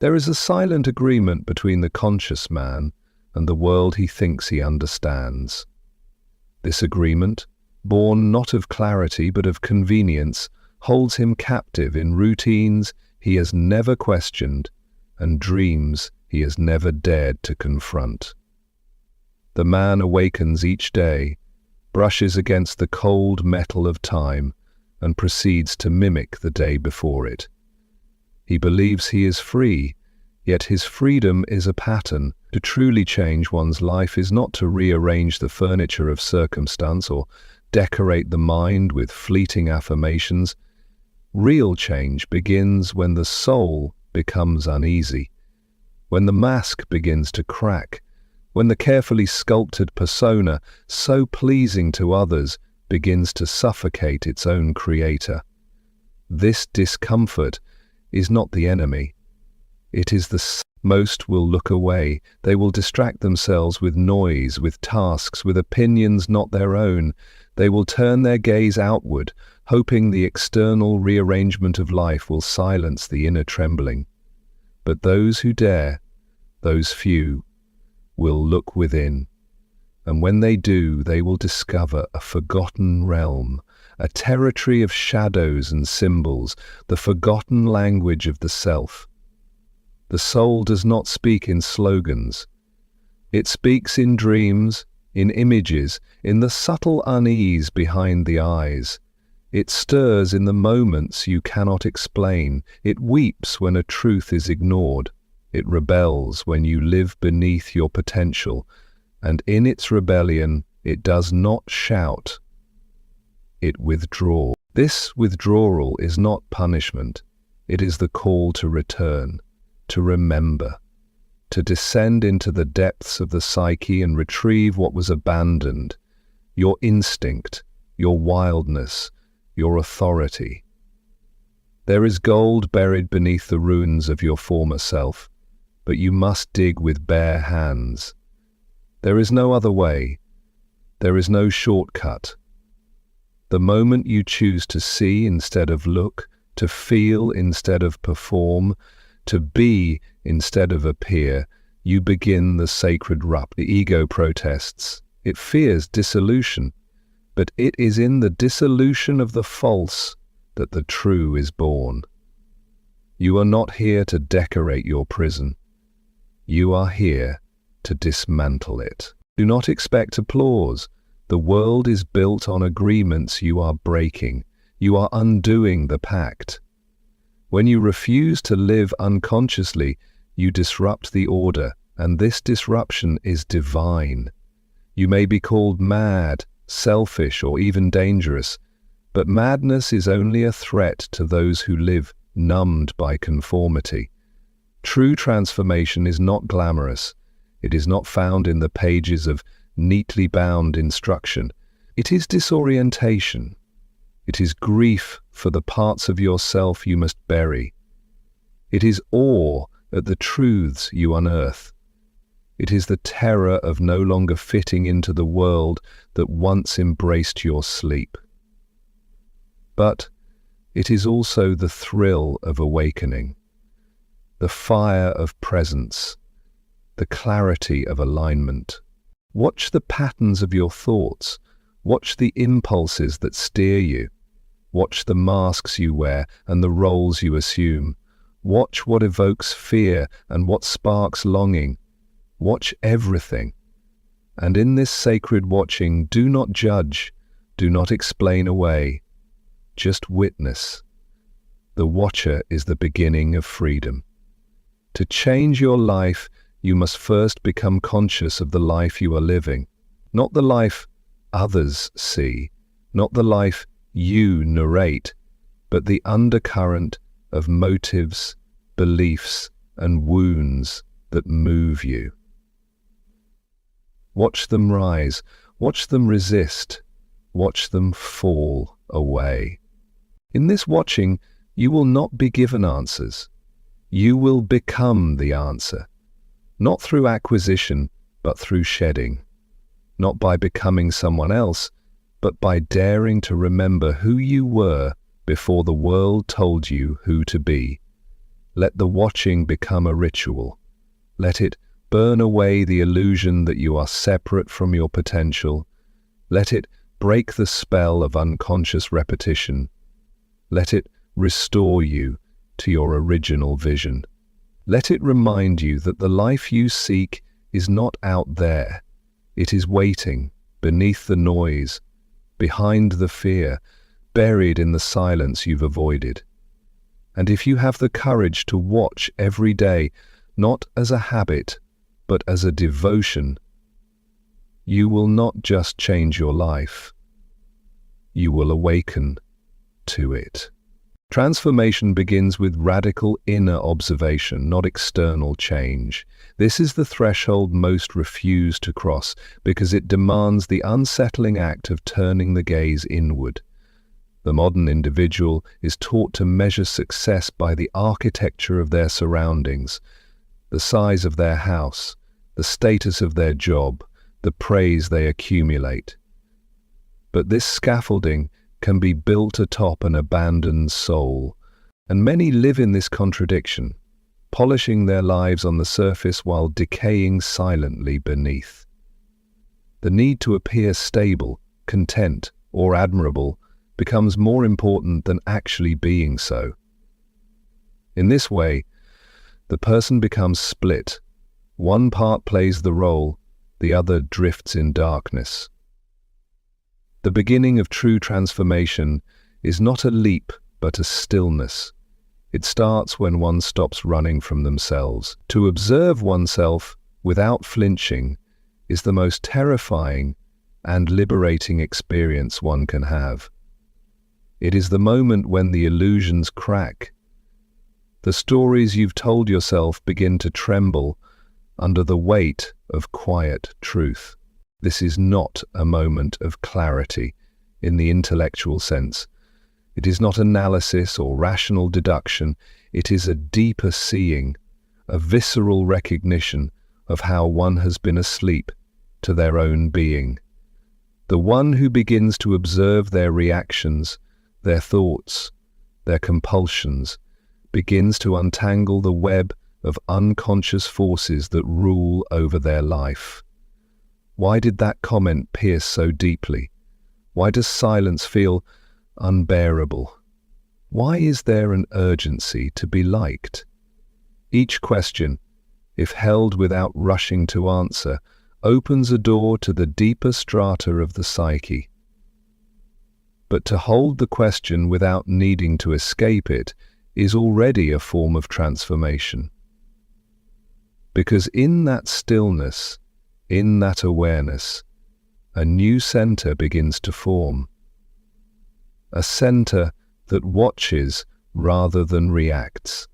There is a silent agreement between the conscious man and the world he thinks he understands. This agreement, born not of clarity but of convenience, holds him captive in routines he has never questioned and dreams he has never dared to confront. The man awakens each day, brushes against the cold metal of time, and proceeds to mimic the day before it. He believes he is free, yet his freedom is a pattern. To truly change one's life is not to rearrange the furniture of circumstance or decorate the mind with fleeting affirmations. Real change begins when the soul becomes uneasy, when the mask begins to crack, when the carefully sculpted persona, so pleasing to others, begins to suffocate its own creator. This discomfort is not the enemy. It is most will look away. They will distract themselves with noise, with tasks, with opinions not their own. They will turn their gaze outward, hoping the external rearrangement of life will silence the inner trembling. But those who dare, those few, will look within. And when they do, they will discover a forgotten realm, a territory of shadows and symbols, the forgotten language of the self. The soul does not speak in slogans. It speaks in dreams, in images, in the subtle unease behind the eyes. It stirs in the moments you cannot explain. It weeps when a truth is ignored. It rebels when you live beneath your potential. And in its rebellion, it does not shout. It withdraws. This withdrawal is not punishment. It is the call to return, to remember, to descend into the depths of the psyche and retrieve what was abandoned, your instinct, your wildness, your authority. There is gold buried beneath the ruins of your former self, but you must dig with bare hands. There is no other way. There is no shortcut. The moment you choose to see instead of look, to feel instead of perform, to be instead of appear, you begin the sacred rupture. The ego protests. It fears dissolution, but it is in the dissolution of the false that the true is born. You are not here to decorate your prison. You are here to dismantle it. Do not expect applause. The world is built on agreements you are breaking. You are undoing the pact. When you refuse to live unconsciously, you disrupt the order, and this disruption is divine. You may be called mad, selfish, or even dangerous, but madness is only a threat to those who live numbed by conformity. True transformation is not glamorous. It is not found in the pages of neatly bound instruction. It is disorientation. It is grief for the parts of yourself you must bury. It is awe at the truths you unearth. It is the terror of no longer fitting into the world that once embraced your sleep. But it is also the thrill of awakening, the fire of presence, the clarity of alignment. Watch the patterns of your thoughts. Watch the impulses that steer you. Watch the masks you wear and the roles you assume. Watch what evokes fear and what sparks longing. Watch everything. And in this sacred watching, do not judge, do not explain away. Just witness. The watcher is the beginning of freedom. To change your life, you must first become conscious of the life you are living, not the life others see, not the life you narrate, but the undercurrent of motives, beliefs, and wounds that move you. Watch them rise, watch them resist, watch them fall away. In this watching, you will not be given answers. You will become the answer, not through acquisition, but through shedding, not by becoming someone else, but by daring to remember who you were before the world told you who to be. Let the watching become a ritual. Let it burn away the illusion that you are separate from your potential. Let it break the spell of unconscious repetition. Let it restore you to your original vision. Let it remind you that the life you seek is not out there. It is waiting, beneath the noise, behind the fear, buried in the silence you've avoided. And if you have the courage to watch every day, not as a habit, but as a devotion, you will not just change your life, you will awaken to it. Transformation begins with radical inner observation, not external change. This is the threshold most refuse to cross because it demands the unsettling act of turning the gaze inward. The modern individual is taught to measure success by the architecture of their surroundings, the size of their house, the status of their job, the praise they accumulate. But this scaffolding can be built atop an abandoned soul, and many live in this contradiction, polishing their lives on the surface while decaying silently beneath. The need to appear stable, content, or admirable becomes more important than actually being so. In this way, the person becomes split. One part plays the role, the other drifts in darkness. The beginning of true transformation is not a leap, but a stillness. It starts when one stops running from themselves. To observe oneself without flinching is the most terrifying and liberating experience one can have. It is the moment when the illusions crack. The stories you've told yourself begin to tremble under the weight of quiet truth. This is not a moment of clarity in the intellectual sense. It is not analysis or rational deduction. It is a deeper seeing, a visceral recognition of how one has been asleep to their own being. The one who begins to observe their reactions, their thoughts, their compulsions, begins to untangle the web of unconscious forces that rule over their life. Why did that comment pierce so deeply? Why does silence feel unbearable? Why is there an urgency to be liked? Each question, if held without rushing to answer, opens a door to the deeper strata of the psyche. But to hold the question without needing to escape it is already a form of transformation. Because in that stillness, in that awareness, a new center begins to form. A center that watches rather than reacts.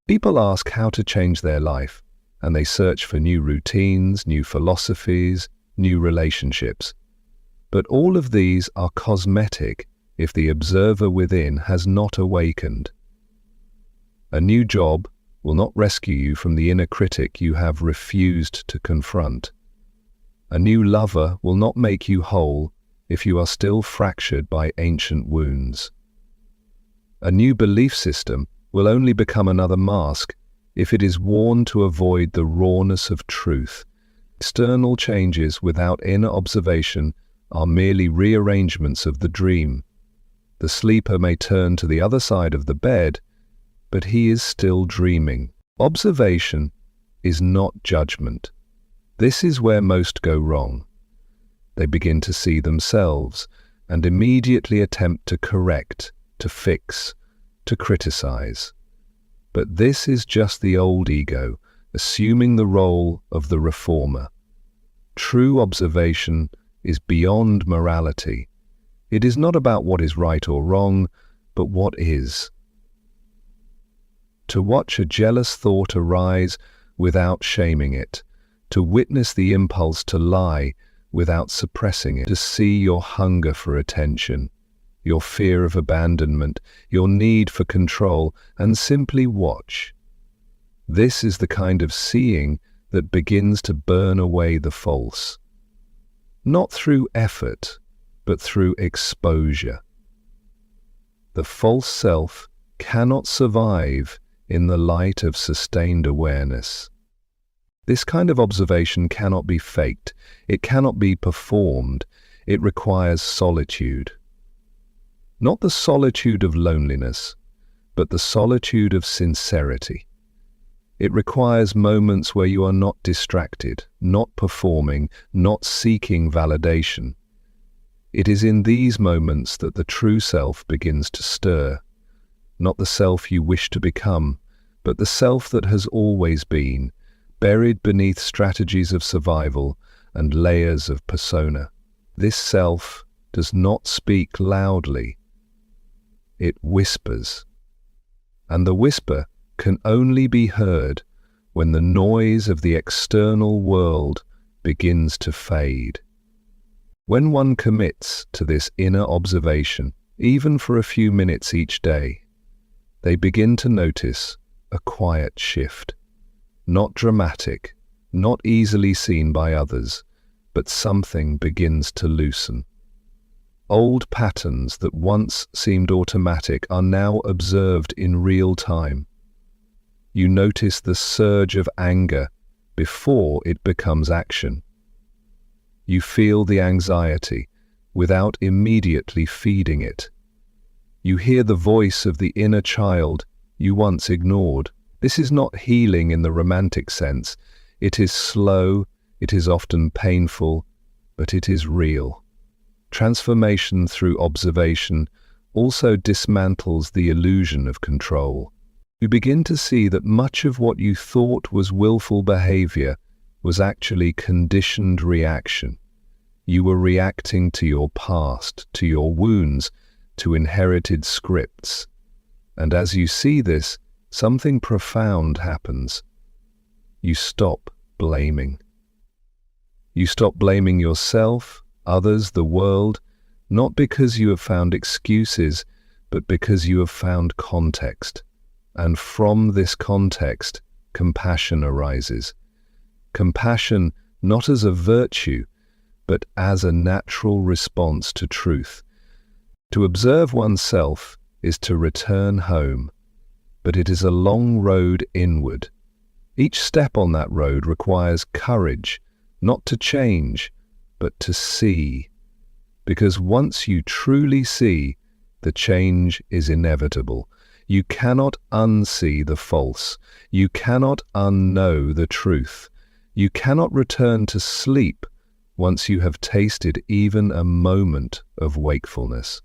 People ask how to change their life, and they search for new routines, new philosophies, new relationships. But all of these are cosmetic if the observer within has not awakened. A new job will not rescue you from the inner critic you have refused to confront. A new lover will not make you whole if you are still fractured by ancient wounds. A new belief system will only become another mask if it is worn to avoid the rawness of truth. External changes without inner observation are merely rearrangements of the dream. The sleeper may turn to the other side of the bed, but he is still dreaming. Observation is not judgment. This is where most go wrong. They begin to see themselves and immediately attempt to correct, to fix, to criticize. But this is just the old ego, assuming the role of the reformer. True observation is beyond morality. It is not about what is right or wrong, but what is. To watch a jealous thought arise without shaming it, to witness the impulse to lie without suppressing it, to see your hunger for attention, your fear of abandonment, your need for control, and simply watch. This is the kind of seeing that begins to burn away the false. Not through effort, but through exposure. The false self cannot survive in the light of sustained awareness. This kind of observation cannot be faked. It cannot be performed. It requires solitude. Not the solitude of loneliness, but the solitude of sincerity. It requires moments where you are not distracted, not performing, not seeking validation. It is in these moments that the true self begins to stir, not the self you wish to become, but the self that has always been, buried beneath strategies of survival and layers of persona. This self does not speak loudly. It whispers. And the whisper can only be heard when the noise of the external world begins to fade. When one commits to this inner observation, even for a few minutes each day, they begin to notice a quiet shift. Not dramatic, not easily seen by others, but something begins to loosen. Old patterns that once seemed automatic are now observed in real time. You notice the surge of anger before it becomes action. You feel the anxiety without immediately feeding it. You hear the voice of the inner child you once ignored. This is not healing in the romantic sense. It is slow, it is often painful, but it is real. Transformation through observation also dismantles the illusion of control. You begin to see that much of what you thought was willful behavior was actually conditioned reaction. You were reacting to your past, to your wounds, to inherited scripts. And as you see this, something profound happens. You stop blaming. You stop blaming yourself, others, the world, not because you have found excuses, but because you have found context. And from this context, compassion arises. Compassion not as a virtue, but as a natural response to truth. To observe oneself is to return home, but it is a long road inward. Each step on that road requires courage, not to change, but to see. Because once you truly see, the change is inevitable. You cannot unsee the false. You cannot unknow the truth. You cannot return to sleep once you have tasted even a moment of wakefulness.